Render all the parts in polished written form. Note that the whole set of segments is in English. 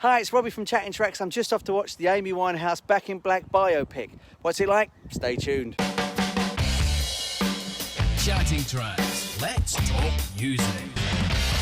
Hi, it's Robbie from Chatting Tracks. I'm just off to watch the Amy Winehouse Back in Black biopic. What's it like? Stay tuned. Chatting Tracks. Let's talk music.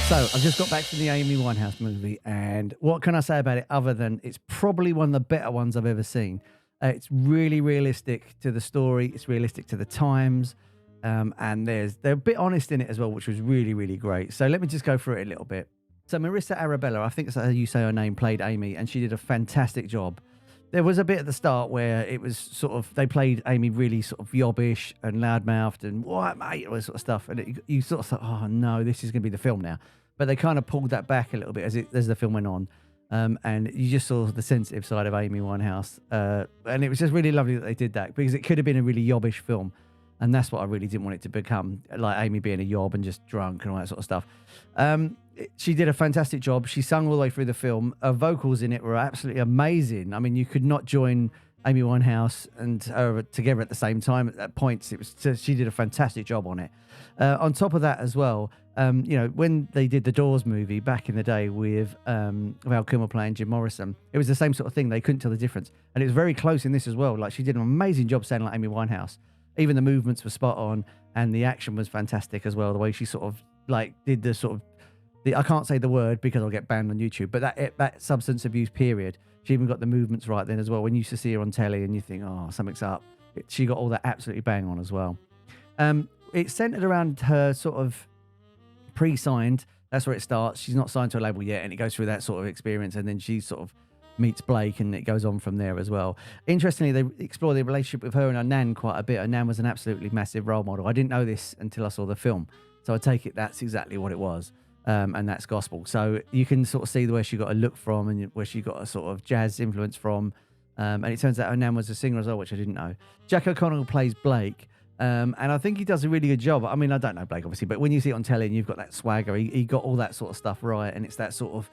So, I've just got back from the Amy Winehouse movie, and what can I say about it other than it's probably one of the better ones I've ever seen. It's really realistic to the story, it's realistic to the times, and they're a bit honest in it as well, which was really, really great. So let me just go through it a little bit. So Marisa Abela, I think that's how you say her name, played Amy, and she did a fantastic job. There was a bit at the start where it was sort of, they played Amy really sort of yobbish and loudmouthed and what, mate, all this sort of stuff. And you sort of thought, oh no, this is going to be the film now. But they kind of pulled that back a little bit as the film went on. And you just saw the sensitive side of Amy Winehouse. And it was just really lovely that they did that, because it could have been a really yobbish film. And that's what I really didn't want it to become, like Amy being a yob and just drunk and all that sort of stuff. She did a fantastic job. She sung all the way through the film. Her vocals in it were absolutely amazing. I mean, you could not join Amy Winehouse and her together at the same time at points. She did a fantastic job on it. On top of that as well, when they did the Doors movie back in the day with Val Kilmer playing Jim Morrison, it was the same sort of thing. They couldn't tell the difference. And it was very close in this as well. Like, she did an amazing job sounding like Amy Winehouse. Even the movements were spot on, and the action was fantastic as well. The way she sort of like did the sort of, I can't say the word because I'll get banned on YouTube, but that substance abuse period, she even got the movements right then as well. When you used to see her on telly and you think, oh, something's up, she got all that absolutely bang on as well. It's centered around her sort of pre-signed. That's where it starts. She's not signed to a label yet, and it goes through that sort of experience, and then she sort of meets Blake, and it goes on from there as well. Interestingly, they explore the relationship with her and her nan quite a bit. Her nan was an absolutely massive role model. I didn't know this until I saw the film, so I take it that's exactly what it was, and that's gospel. So you can sort of see where she got a look from and where she got a sort of jazz influence from, and it turns out her nan was a singer as well, which I didn't know. Jack O'Connell plays Blake, and I think he does a really good job. I mean, I don't know Blake, obviously, but when you see it on telly and you've got that swagger, he got all that sort of stuff right, and it's that sort of,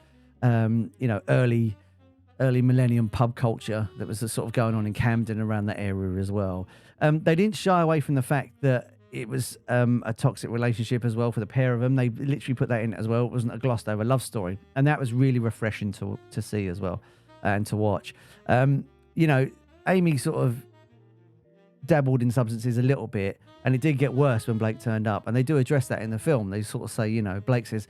early millennium pub culture that was sort of going on in Camden around that area as well. They didn't shy away from the fact that it was a toxic relationship as well for the pair of them. They literally put that in as well. It wasn't a glossed over love story. And that was really refreshing to see as well and to watch. Amy sort of dabbled in substances a little bit, and it did get worse when Blake turned up. And they do address that in the film. They sort of say, Blake says,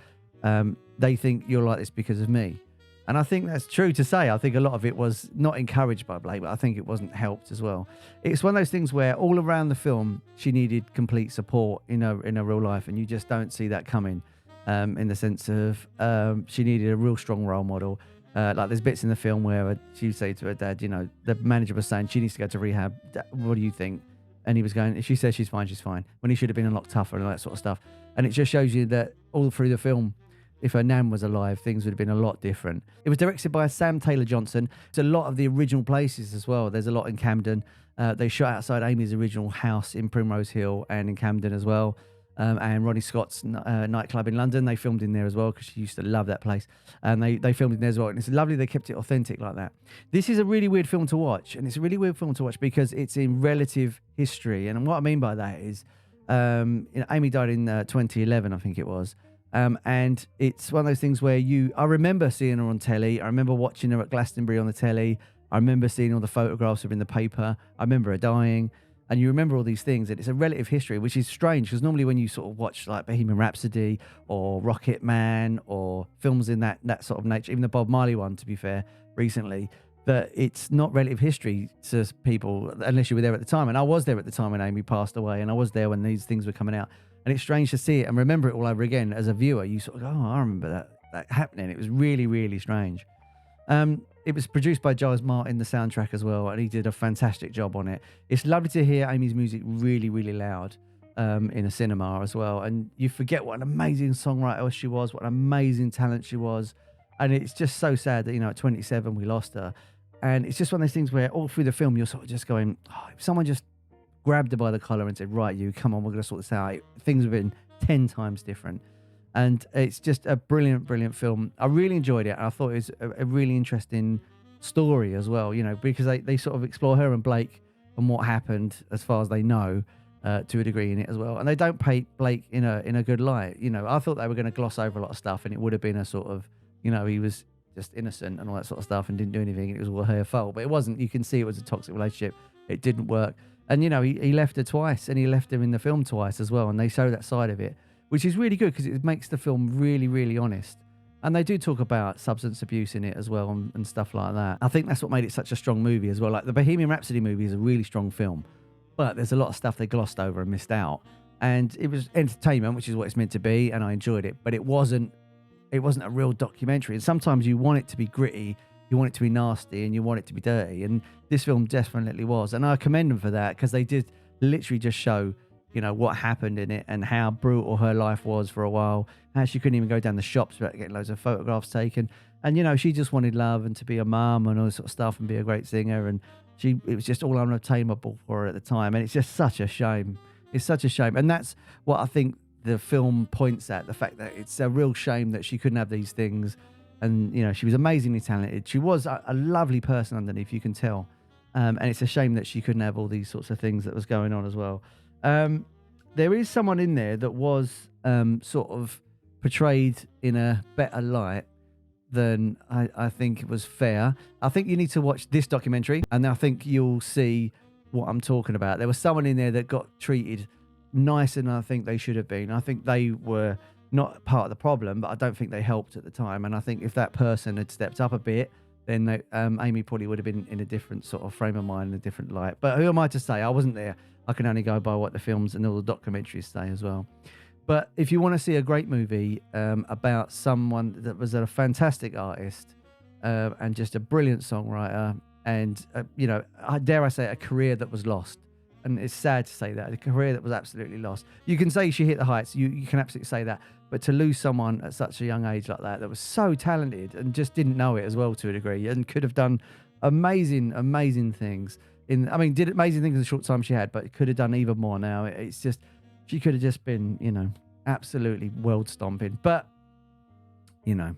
they think you're like this because of me. And I think that's true to say. I think a lot of it was not encouraged by Blake, but I think it wasn't helped as well. It's one of those things where all around the film, she needed complete support in her real life, and you just don't see that coming in the sense of she needed a real strong role model. Like there's bits in the film where she would say to her dad, the manager was saying she needs to go to rehab. What do you think? And he was going, if she says she's fine, she's fine. When he should have been a lot tougher and all that sort of stuff. And it just shows you that all through the film, if her nan was alive, things would have been a lot different. It was directed by Sam Taylor Johnson. It's a lot of the original places as well. There's a lot in Camden. They shot outside Amy's original house in Primrose Hill and in Camden as well. And Ronnie Scott's nightclub in London, they filmed in there as well, because she used to love that place. And they filmed in there as well. And it's lovely they kept it authentic like that. This is a really weird film to watch. And it's a really weird film to watch because it's in relative history. And what I mean by that is Amy died in 2011, I think it was. And it's one of those things where I remember seeing her on telly. I remember watching her at Glastonbury on the telly. I remember seeing all the photographs of her in the paper. I remember her dying. And you remember all these things. And it's a relative history, which is strange, because normally when you sort of watch like Bohemian Rhapsody or Rocket Man or films in that sort of nature, even the Bob Marley one, to be fair, recently, that it's not relative history to people unless you were there at the time. And I was there at the time when Amy passed away, and I was there when these things were coming out. And it's strange to see it and remember it all over again as a viewer. You sort of go, oh, I remember that happening. It was really, really strange. It was produced by Giles Martin, the soundtrack as well, and he did a fantastic job on it. It's lovely to hear Amy's music really, really loud in a cinema as well. And you forget what an amazing songwriter she was, what an amazing talent she was. And it's just so sad that, at 27, we lost her. And it's just one of those things where all through the film, you're sort of just going, oh, if someone just grabbed her by the collar and said, right, you, come on, we're going to sort this out, things have been 10 times different. And it's just a brilliant, brilliant film. I really enjoyed it. And I thought it was a really interesting story as well, because they sort of explore her and Blake and what happened as far as they know to a degree in it as well. And they don't paint Blake in a good light. I thought they were going to gloss over a lot of stuff, and it would have been a sort of, he was just innocent and all that sort of stuff and didn't do anything. It was all her fault, but it wasn't. You can see it was a toxic relationship. It didn't work. And, you know, he left her twice, and he left her in the film twice as well. And they show that side of it, which is really good because it makes the film really, really honest. And they do talk about substance abuse in it as well and stuff like that. I think that's what made it such a strong movie as well. Like the Bohemian Rhapsody movie is a really strong film, but there's a lot of stuff they glossed over and missed out. And it was entertainment, which is what it's meant to be, and I enjoyed it. But it wasn't a real documentary. And sometimes you want it to be gritty, you want it to be nasty, and you want it to be dirty. And this film definitely was. And I commend them for that because they did literally just show, you know, what happened in it and how brutal her life was for a while. How she couldn't even go down the shops without getting loads of photographs taken. And, you know, she just wanted love and to be a mum and all this sort of stuff and be a great singer. And it was just all unobtainable for her at the time. And it's just such a shame. It's such a shame. And that's what I think the film points at, the fact that it's a real shame that she couldn't have these things. And, you know, she was amazingly talented. She was a lovely person underneath, you can tell. And it's a shame that she couldn't have all these sorts of things that was going on as well. There is someone in there that was sort of portrayed in a better light than I think it was fair. I think you need to watch this documentary, and I think you'll see what I'm talking about. There was someone in there that got treated nicer than I think they should have been. I think they were not part of the problem, but I don't think they helped at the time. And I think if that person had stepped up a bit, then Amy probably would have been in a different sort of frame of mind, in a different light. But who am I to say? I wasn't there. I can only go by what the films and all the documentaries say as well. But if you want to see a great movie about someone that was a fantastic artist and just a brilliant songwriter and, you know, dare I say, a career that was lost. And it's sad to say that, a career that was absolutely lost. You can say she hit the heights. You can absolutely say that. But to lose someone at such a young age like that was so talented and just didn't know it as well to a degree and could have done amazing, amazing things. Did amazing things in the short time she had, but could have done even more now. It's just, she could have just been, you know, absolutely world stomping. But, you know,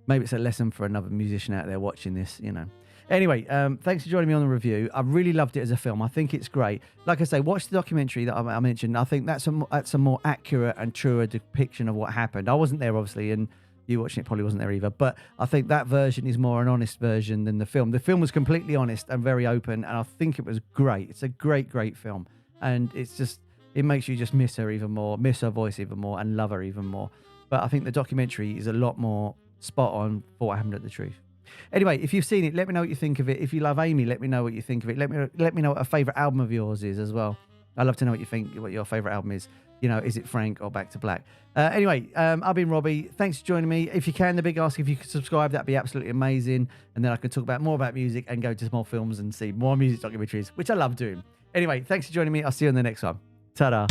maybe it's a lesson for another musician out there watching this, you know. Anyway, thanks for joining me on the review. I really loved it as a film. I think it's great. Like I say, watch the documentary that I mentioned. I think that's a more accurate and truer depiction of what happened. I wasn't there, obviously, and you watching it probably wasn't there either. But I think that version is more an honest version than the film. The film was completely honest and very open, and I think it was great. It's a great, great film. And it's just, it makes you just miss her even more, miss her voice even more, and love her even more. But I think the documentary is a lot more spot on for what happened at the truth. Anyway, if you've seen it, let me know what you think of it. If you love Amy, let me know what you think of it. Let me know what a favourite album of yours is as well. I'd love to know what you think, what your favourite album is. You know, is it Frank or Back to Black? Anyway, I've been Robbie. Thanks for joining me. If you can, the big ask, if you could subscribe, that'd be absolutely amazing. And then I can talk more about music and go to more films and see more music documentaries, which I love doing. Anyway, thanks for joining me. I'll see you on the next one. Ta-da.